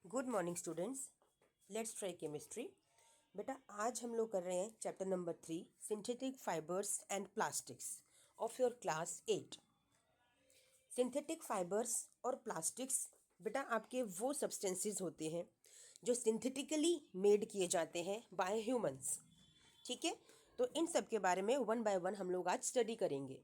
Good morning students. Let's try chemistry. बेटा आज हम लोग कर रहे हैं chapter number 3 synthetic fibres and plastics of your class 8। Synthetic fibres और प्लास्टिक्स बेटा आपके वो सब्सटेंसेस होते हैं जो सिंथेटिकली मेड किए जाते हैं बाय ह्यूमंस। ठीक है, तो इन सब के बारे में वन बाय वन हम लोग आज स्टडी करेंगे।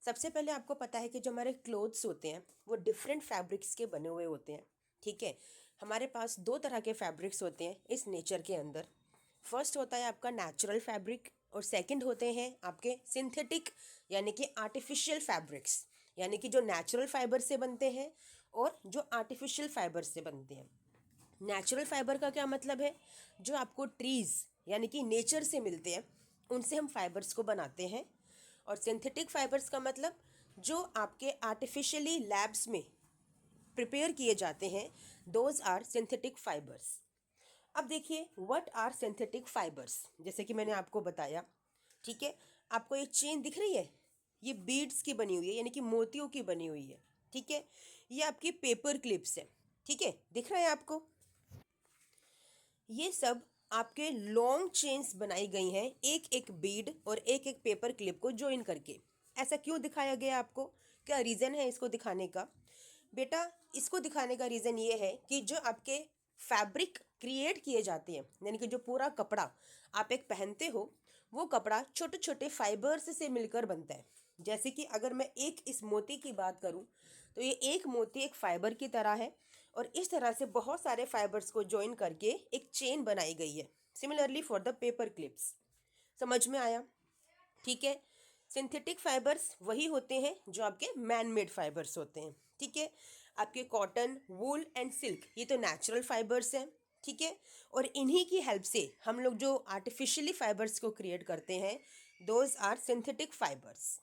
सबसे पहले आपको पता है कि जो हमारे क्लोथ्स होते हैं वो डिफरेंट फैब्रिक्स के बने हुए होते हैं। ठीक है, हमारे पास दो तरह के फैब्रिक्स होते हैं इस नेचर के अंदर। फर्स्ट होता है आपका नेचुरल फैब्रिक और सेकंड होते हैं आपके सिंथेटिक यानी कि आर्टिफिशियल फैब्रिक्स, यानी कि जो नेचुरल फाइबर से बनते हैं और जो आर्टिफिशियल फाइबर से बनते हैं। नेचुरल फाइबर का क्या मतलब है? जो आपको ट्रीज यानी कि नेचर से मिलते हैं उनसे हम फाइबर्स को बनाते हैं। और सिंथेटिक फाइबर्स का मतलब जो आपके आर्टिफिशियली लैब्स में प्रिपेयर किए जाते हैं, दोज आर सिंथेटिक फाइबर्स। अब देखिए व्हाट आर सिंथेटिक फाइबर्स। जैसे कि मैंने आपको बताया, ठीक है, आपको ये चेन दिख रही है, ये बीड्स की बनी हुई है यानी कि मोतियों की बनी हुई है। ठीक है, ये आपकी पेपर क्लिप्स है। ठीक है, दिख रहा है आपको? ये सब आपके लॉन्ग चेन्स बनाई गई हैं एक एक बीड और एक एक पेपर क्लिप को ज्वाइन करके। ऐसा क्यों दिखाया गया आपको? क्या रीज़न है इसको दिखाने का? बेटा इसको दिखाने का रीज़न ये है कि जो आपके फैब्रिक क्रिएट किए जाते हैं यानी कि जो पूरा कपड़ा आप एक पहनते हो वो कपड़ा छोटे छोटे फाइबर्स से मिलकर बनता है। जैसे कि अगर मैं एक इस मोती की बात करूं तो ये एक मोती एक फाइबर की तरह है और इस तरह से बहुत सारे फाइबर्स को ज्वाइन करके एक चेन बनाई गई है। Similarly for the paper clips. समझ में आया? ठीक है, सिंथेटिक फाइबर्स वही होते हैं जो आपके मैन मेड फाइबर्स होते हैं। ठीक है, आपके कॉटन, वूल एंड सिल्क ये तो नेचुरल फाइबर्स हैं। ठीक है, और इन्हीं की हेल्प से हम लोग जो आर्टिफिशियली फाइबर्स को क्रिएट करते हैं, दोज आर सिंथेटिक फाइबर्स।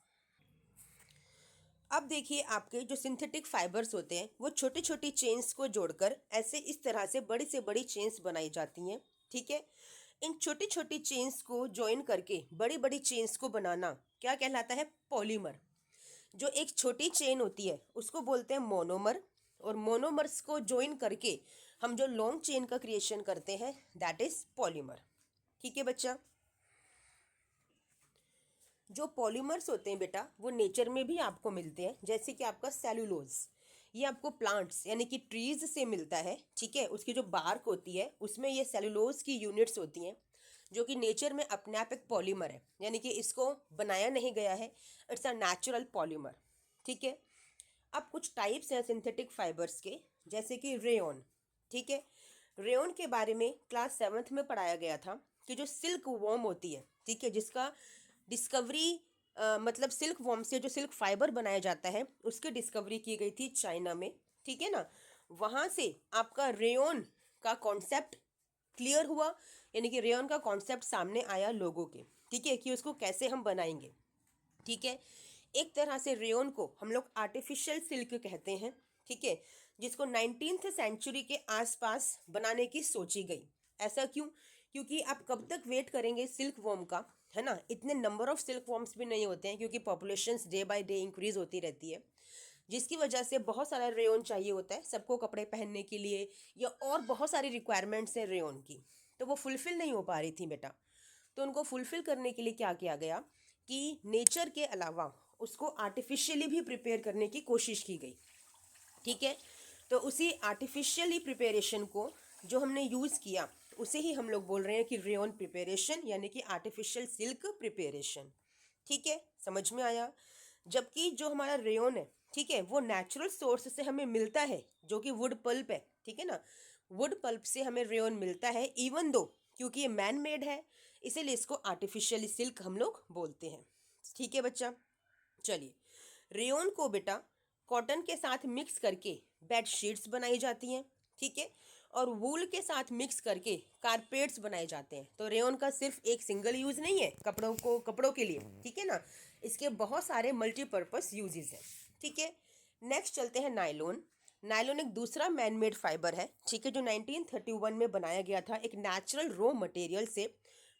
अब देखिए आपके जो सिंथेटिक फाइबर्स होते हैं वो छोटी छोटी चेन्स को जोड़कर ऐसे इस तरह से बड़ी से बड़ी चेन्स बनाई जाती हैं। ठीक है, इन छोटी छोटी चेन्स को ज्वाइन करके बड़ी बड़ी चेन्स को बनाना क्या कहलाता है? पॉलीमर। जो एक छोटी चेन होती है उसको बोलते हैं मोनोमर, और मोनोमर्स को ज्वाइन करके हम जो लॉन्ग चेन का क्रिएशन करते हैं दैट इज पॉलीमर। ठीक है बच्चा, जो पॉलीमर्स होते हैं बेटा वो नेचर में भी आपको मिलते हैं। जैसे कि आपका सेलुलोज, ये आपको प्लांट्स यानी कि ट्रीज से मिलता है। ठीक है, उसकी जो बार्क होती है उसमें ये सेलुलोज की यूनिट्स होती हैं जो कि नेचर में अपने आप एक पॉलीमर है, यानी कि इसको बनाया नहीं गया है, इट्स अ नेचुरल पॉलीमर। ठीक है, अब कुछ टाइप्स हैं सिंथेटिक फाइबर्स के, जैसे कि रेयन। ठीक है, रेयन के बारे में क्लास 7th में पढ़ाया गया था कि जो सिल्क वॉर्म होती है, ठीक है, जिसका डिस्कवरी मतलब सिल्क वॉर्म से जो सिल्क फाइबर बनाया जाता है उसकी डिस्कवरी की गई थी चाइना में। ठीक है ना, वहाँ से आपका रेयन का कॉन्सेप्ट क्लियर हुआ, यानी कि रेयन का कॉन्सेप्ट सामने आया लोगों के। ठीक है, कि उसको कैसे हम बनाएंगे। ठीक है, एक तरह से रेयन को हम लोग आर्टिफिशियल सिल्क कहते हैं। ठीक है, जिसको 19th सेंचुरी के आसपास बनाने की सोची गई। ऐसा क्यों? क्योंकि आप कब तक वेट करेंगे सिल्क वॉर्म का, है ना? इतने नंबर ऑफ सिल्क वॉर्म्स भी नहीं होते हैं क्योंकि populations day by day increase होती रहती है, जिसकी वजह से बहुत सारा रेयन चाहिए होता है सबको कपड़े पहनने के लिए, या और बहुत सारी रिक्वायरमेंट्स हैं रेयन की, तो वो फुलफिल नहीं हो पा रही थी बेटा। तो उनको फुलफिल करने के लिए क्या किया गया कि नेचर के अलावा उसको आर्टिफिशियली भी प्रिपेयर करने की कोशिश की गई। ठीक है, तो उसी आर्टिफिशियली प्रिपरेशन को जो हमने यूज़ किया उसे ही हम लोग बोल रहे हैं कि रेयन प्रिपरेशन, यानी कि आर्टिफिशियल सिल्क प्रिपरेशन। ठीक है, समझ में आया? जबकि जो हमारा रेयन है, ठीक है, वो नेचुरल सोर्स से हमें मिलता है जो कि वुड पल्प है। ठीक है ना, वुड पल्प से हमें रेयन मिलता है, इवन दो क्योंकि ये मैन मेड है इसीलिए इसको आर्टिफिशियल सिल्क हम लोग बोलते हैं। ठीक है बच्चा, चलिए, रेयन को बेटा कॉटन के साथ मिक्स करके बेड शीट्स बनाई जाती हैं। ठीक है, और वूल के साथ मिक्स करके कारपेट्स बनाए जाते हैं। तो रेयन का सिर्फ एक सिंगल यूज़ नहीं है कपड़ों के लिए। ठीक है ना, इसके बहुत सारे मल्टीपर्पस यूजेस हैं। ठीक है, नेक्स्ट चलते हैं नायलॉन। नायलॉन एक दूसरा मैनमेड फाइबर है। ठीक है, जो 1931 में बनाया गया था एक नेचुरल रॉ मटेरियल से,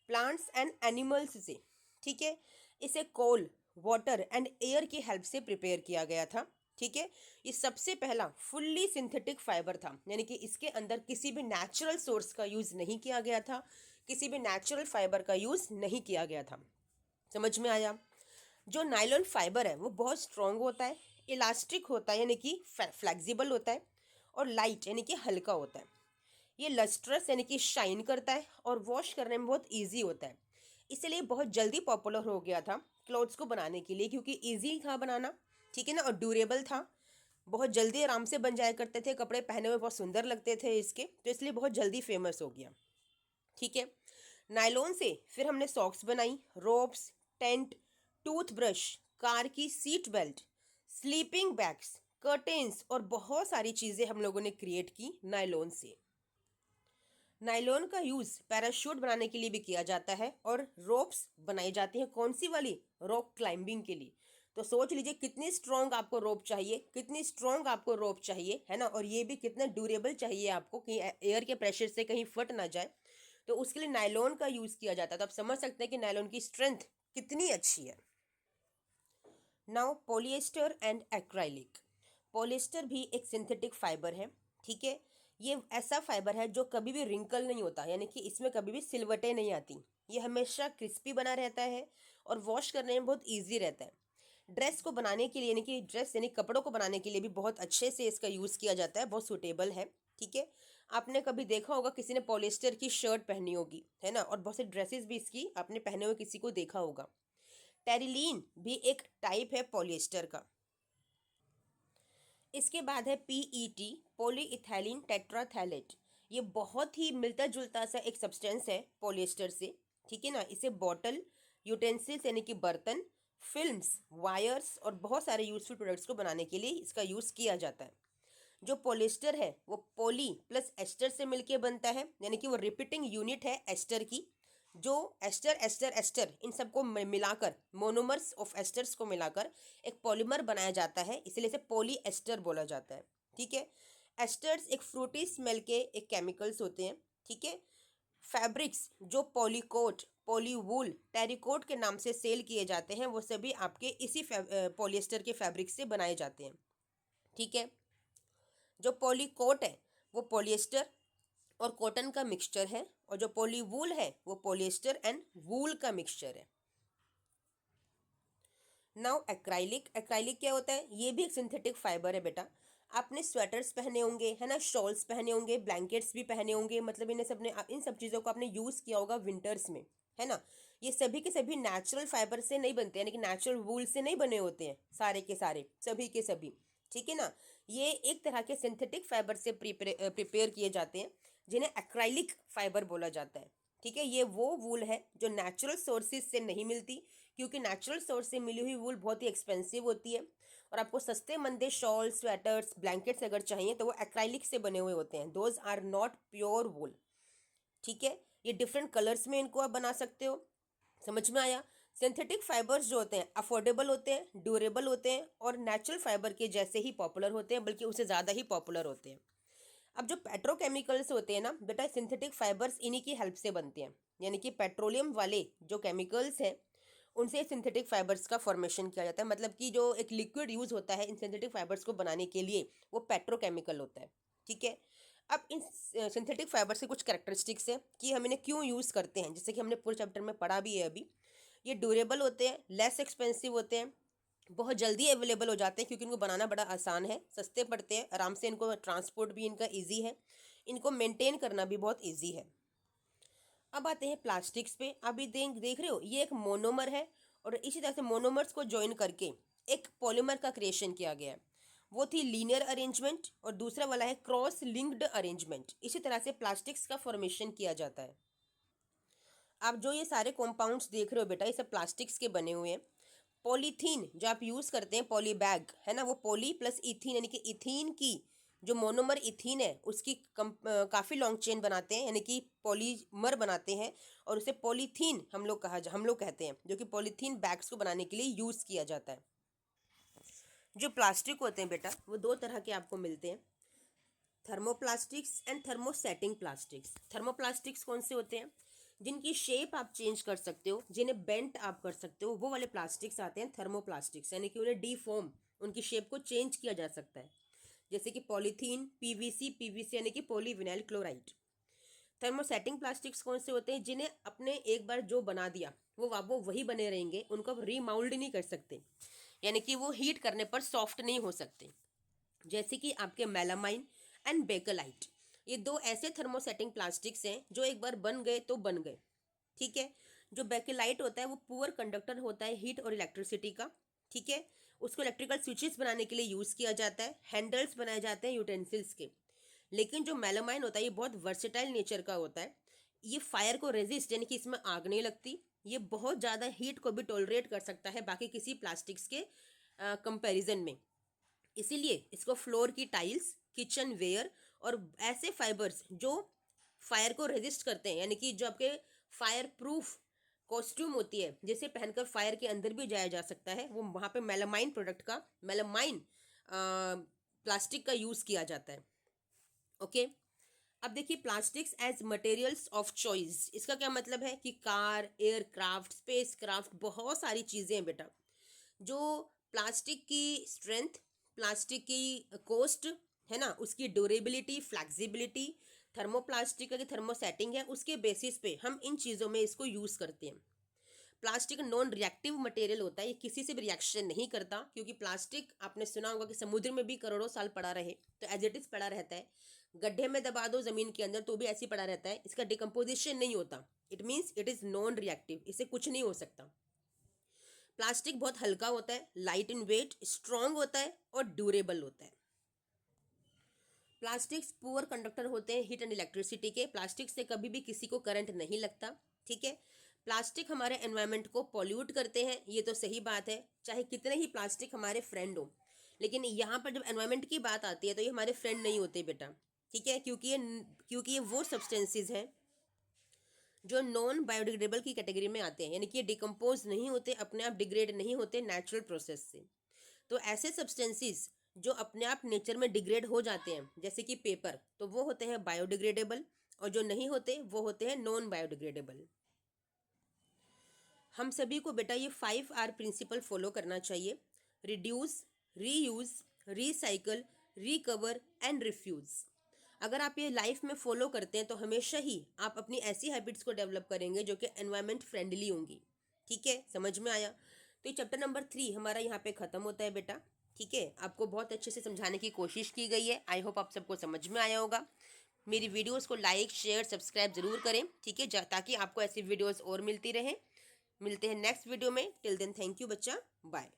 प्लांट्स एंड एनिमल्स से। ठीक है, इसे कोल, वाटर एंड एयर की हेल्प से प्रिपेयर किया गया था। ठीक है। ये सबसे पहला फुल्ली सिंथेटिक फाइबर था, यानी कि इसके अंदर किसी भी नेचुरल सोर्स का यूज़ नहीं किया गया था, किसी भी नेचुरल फाइबर का यूज़ नहीं किया गया था। समझ में आया। जो नायलॉन फाइबर है वो बहुत स्ट्रॉन्ग होता है, इलास्टिक होता है यानी कि फ्लेक्सिबल होता है, और लाइट यानी कि हल्का होता है। ये लस्ट्रस यानी कि शाइन करता है और वॉश करने में बहुत ईजी होता है। इसलिए बहुत जल्दी पॉपुलर हो गया था क्लोथ्स को बनाने के लिए, क्योंकि ईजी था बनाना, ठीक है ना, और ड्यूरेबल था। बहुत जल्दी आराम से बन जाया करते थे, कपड़े पहने हुए बहुत सुंदर लगते थे इसके, तो इसलिए बहुत जल्दी फेमस हो गया। ठीक है। नायलॉन से फिर हमने सॉक्स बनाई, रोप्स, टेंट, टूथब्रश, कार की seat belt, sleeping bags, curtains और बहुत सारी चीज़ें हम लोगों ने क्रिएट की नायलॉन से। नायलॉन का यूज़ पैराशूट बनाने के लिए भी किया जाता है, और रोप्स बनाई जाती हैं कौन सी वाली, रॉक क्लाइंबिंग के लिए। तो सोच लीजिए कितनी स्ट्रॉन्ग आपको रोप चाहिए, कितनी स्ट्रॉन्ग आपको रोप चाहिए, है ना, और ये भी कितना ड्यूरेबल चाहिए आपको कि एयर के प्रेशर से कहीं फट ना जाए। तो उसके लिए नायलॉन का यूज़ किया जाता है। तो आप समझ सकते हैं कि नायलॉन की स्ट्रेंथ कितनी अच्छी है। Now polyester and acrylic. Polyester भी एक सिंथेटिक फाइबर है, ठीक है। ये ऐसा फाइबर है जो कभी भी रिंकल नहीं होता, यानी कि इसमें कभी भी सिलवटें नहीं आती। ये हमेशा क्रिस्पी बना रहता है और वॉश करने में बहुत ईजी रहता है। ड्रेस को बनाने के लिए, यानी कि ड्रेस यानी कपड़ों को बनाने के लिए भी बहुत अच्छे से इसका यूज़ किया जाता है, बहुत सूटेबल है, ठीक है। आपने कभी देखा होगा किसी ने पॉलिएस्टर की शर्ट पहनी होगी, है ना, और बहुत से ड्रेसेस भी इसकी आपने पहने हुए किसी को देखा होगा। टेरिलीन भी एक टाइप है पॉलिएस्टर का। इसके बाद है पीईटी, पॉलीइथाइलिन टेट्राथैलेट। ये बहुत ही मिलता जुलता सा एक सब्सटेंस है पॉलिएस्टर से, ठीक है ना। इसे बॉटल, यूटेंसिल्स यानी कि बर्तन, फिल्म्स, वायर्स और बहुत सारे यूजफुल प्रोडक्ट्स को बनाने के लिए इसका यूज़ किया जाता है। जो पॉलिएस्टर है वो पॉली प्लस एस्टर से मिलके बनता है, यानी कि वो रिपीटिंग यूनिट है एस्टर की। जो एस्टर एस्टर एस्टर इन सबको मिलाकर, मोनोमर्स ऑफ एस्टर्स को मिलाकर एक पॉलीमर बनाया जाता है, इसलिए इसे पॉली एस्टर बोला जाता है, ठीक है। एस्टर्स एक फ्रूटी स्मेल के एक केमिकल्स होते हैं, ठीक है। फैब्रिक्स जो पॉलीकोट, पॉलीवूल, टेरिकोट के नाम से सेल किए जाते हैं, वो सभी आपके इसी पॉलिएस्टर के फैब्रिक से बनाए जाते हैं, ठीक है। जो पॉलीकोट है वो पॉलिएस्टर और कॉटन का मिक्सचर है, और जो पॉलीवूल है वो पॉलिएस्टर एंड वूल का मिक्सचर है। Now acrylic. एक्राइलिक क्या होता है, ये भी एक सिंथेटिक फाइबर है बेटा। आपने स्वेटर्स पहने होंगे, है ना, शॉल्स पहने होंगे, ब्लैंकेट्स भी पहने होंगे, मतलब इन्हें सबने, इन सब चीज़ों को आपने यूज़ किया होगा विंटर्स में, है ना। ये सभी के सभी नेचुरल फाइबर से नहीं बनते, यानी कि नेचुरल वूल से नहीं बने होते हैं सारे के सारे, सभी के सभी, ठीक है ना। ये एक तरह के सिंथेटिक फाइबर से प्रिपेयर किए जाते हैं, जिन्हें एक्राइलिक फाइबर बोला जाता है, ठीक है। ये वो वूल है जो नेचुरल सोर्सेज से नहीं मिलती, क्योंकि नेचुरल सोर्स से मिली हुई वूल बहुत ही एक्सपेंसिव होती है, और आपको सस्ते मंदे शॉल, स्वेटर्स, ब्लैंकेट्स अगर चाहिए तो वो एक्राइलिक से बने हुए होते हैं। Those are not pure wool, ठीक है। ये डिफरेंट कलर्स में इनको आप बना सकते हो। समझ में आया। सिंथेटिक फाइबर्स जो होते हैं अफोर्डेबल होते हैं, ड्यूरेबल होते हैं, और नेचुरल फाइबर के जैसे ही पॉपुलर होते हैं, बल्कि उससे ज़्यादा ही पॉपुलर होते हैं। अब जो पेट्रोकेमिकल्स होते हैं ना बेटा, सिंथेटिक फाइबर्स इन्हीं की हेल्प से बनते हैं, यानी कि पेट्रोलियम वाले जो केमिकल्स हैं उनसे सिंथेटिक फाइबर्स का फॉर्मेशन किया जाता है। मतलब कि जो एक लिक्विड यूज़ होता है इन सिंथेटिक फाइबर्स को बनाने के लिए वो पेट्रोकेमिकल होता है, ठीक है। अब इन सिंथेटिक फाइबर्स के कुछ कैरेक्टरिस्टिक्स है कि हम इन्हें क्यों यूज़ करते हैं, जैसे कि हमने पूरे चैप्टर में पढ़ा भी है अभी। ये ड्यूरेबल होते हैं, लेस एक्सपेंसिव होते हैं, बहुत जल्दी अवेलेबल हो जाते हैं क्योंकि इनको बनाना बड़ा आसान है, सस्ते पड़ते हैं, आराम से इनको ट्रांसपोर्ट भी इनका इजी है, इनको मेंटेन करना भी बहुत इजी है। अब आते हैं प्लास्टिक्स पे। अभी देख देख रहे हो ये एक मोनोमर है, और इसी तरह से मोनोमर्स को ज्वाइन करके एक पॉलीमर का क्रिएशन किया गया है। वो थी लीनियर अरेंजमेंट, और दूसरा वाला है क्रॉस लिंक्ड अरेंजमेंट। इसी तरह से प्लास्टिक्स का फॉर्मेशन किया जाता है। आप जो ये सारे कॉम्पाउंड्स देख रहे हो बेटा, ये सब प्लास्टिक्स के बने हुए हैं। पॉलीथीन जो आप यूज़ करते हैं, पॉली बैग, है ना, वो पॉली प्लस इथीन, यानी कि इथीन की जो मोनोमर इथीन है उसकी काफ़ी लॉन्ग चेन बनाते हैं, यानी कि पॉलीमर बनाते हैं, और उसे पॉलीथीन हम लोग कहते हैं, जो कि पॉलीथीन बैग्स को बनाने के लिए यूज़ किया जाता है। जो प्लास्टिक होते हैं बेटा वो दो तरह के आपको मिलते हैं, thermoplastics and thermosetting plastics. Thermoplastics कौन से होते हैं, जिनकी शेप आप चेंज कर सकते हो, जिन्हें बेंट आप कर सकते हो, वो वाले प्लास्टिक्स आते हैं थर्मोप्लास्टिक्स, यानी कि उन्हें डीफॉर्म उनकी शेप को चेंज किया जा सकता है, जैसे कि पॉलीथीन, पीवीसी यानी कि पॉलीविनाइल क्लोराइड। थर्मोसेटिंग प्लास्टिक्स कौन से होते हैं? जिन्हें अपने एक बार जो बना दिया वो वही बने रहेंगे, उनको आप रीमाउल्ड नहीं कर सकते, यानी कि वो हीट करने पर सॉफ्ट नहीं हो सकते, जैसे कि आपके मेलामाइन एंड बेकेलाइट। ये दो ऐसे थर्मोसेटिंग प्लास्टिक्स हैं जो एक बार बन गए तो बन गए, ठीक है। जो बेकेलाइट होता है वो पुअर कंडक्टर होता है हीट और इलेक्ट्रिसिटी का, ठीक है। उसको इलेक्ट्रिकल स्विचेस बनाने के लिए यूज़ किया जाता है, हैंडल्स बनाए जाते हैं यूटेंसिल्स के। लेकिन जो मेलामाइन होता है ये बहुत वर्सेटाइल नेचर का होता है, ये फायर को रेजिस्ट, यानी कि इसमें आग नहीं लगती, ये बहुत ज़्यादा हीट को भी टॉलरेट कर सकता है बाकी किसी प्लास्टिक्स के कंपैरिजन में। इसीलिए इसको फ्लोर की टाइल्स, किचन वेयर और ऐसे फाइबर्स जो फायर को रेजिस्ट करते हैं, यानी कि जो आपके फायर प्रूफ कॉस्ट्यूम होती है जिसे पहनकर फायर के अंदर भी जाया जा सकता है, वो वहाँ पे मेलामाइन प्रोडक्ट का, मेलामाइन प्लास्टिक का यूज़ किया जाता है। ओके, अब देखिए plastics as materials of choice. इसका क्या मतलब है कि कार, एयरक्राफ्ट, स्पेस क्राफ्ट, बहुत सारी चीज़ें हैं बेटा जो प्लास्टिक की स्ट्रेंथ, प्लास्टिक की कॉस्ट है ना, उसकी ड्यूरेबिलिटी, फ्लेक्सिबिलिटी, थर्मोप्लास्टिक की थर्मोसेटिंग है, उसके बेसिस पे हम इन चीज़ों में इसको यूज़ करते हैं। प्लास्टिक नॉन रिएक्टिव मटेरियल होता है, ये किसी से भी रिएक्शन नहीं करता, क्योंकि प्लास्टिक आपने सुना होगा कि समुद्र में भी करोड़ों साल पड़ा रहे तो एज इट इज़ पड़ा रहता है, गड्ढे में दबा दो ज़मीन के अंदर तो भी ऐसे ही पड़ा रहता है, इसका डिकम्पोजिशन नहीं होता। It means it is non reactive, इससे कुछ नहीं हो सकता। प्लास्टिक बहुत हल्का होता है, लाइट इन वेट, स्ट्रॉन्ग होता है और ड्यूरेबल होता है। प्लास्टिक्स पुअर कंडक्टर होते हैं हीट एंड इलेक्ट्रिसिटी के, प्लास्टिक से कभी भी किसी को करंट नहीं लगता, ठीक है। प्लास्टिक हमारे एनवायरनमेंट को पॉल्यूट करते हैं, ये तो सही बात है, चाहे कितने ही प्लास्टिक हमारे फ्रेंड हो, लेकिन यहाँ पर जब एनवायरनमेंट की बात आती है तो ये हमारे फ्रेंड नहीं होते बेटा, ठीक है, क्योंकि ये वो सब्सटेंसेज हैं जो नॉन बायोडिग्रेडेबल की कैटेगरी में आते हैं, यानी कि ये डिकम्पोज नहीं होते, अपने आप डिग्रेड नहीं होते नेचुरल प्रोसेस से। तो ऐसे सब्सटेंसेस जो अपने आप नेचर में डिग्रेड हो जाते हैं, जैसे कि पेपर, तो वो होते हैं बायोडिग्रेडेबल, और जो नहीं होते वो होते हैं नॉन बायोडिग्रेडेबल। हम सभी को बेटा ये 5R प्रिंसिपल फॉलो करना चाहिए: reduce, reuse, recycle, recover and refuse. अगर आप ये लाइफ में फॉलो करते हैं तो हमेशा ही आप अपनी ऐसी हैबिट्स को डेवलप करेंगे जो कि एनवायरनमेंट फ्रेंडली होंगी, ठीक है। समझ में आया? तो ये चैप्टर नंबर 3 हमारा यहाँ पे ख़त्म होता है बेटा, ठीक है। आपको बहुत अच्छे से समझाने की कोशिश की गई है, आई होप आप सबको समझ में आया होगा। मेरी वीडियोस को लाइक, शेयर, सब्सक्राइब ज़रूर करें, ठीक है, ताकि आपको ऐसी वीडियोस और मिलती रहें। मिलते हैं नेक्स्ट वीडियो में, टिल देन थैंक यू बच्चा, बाय।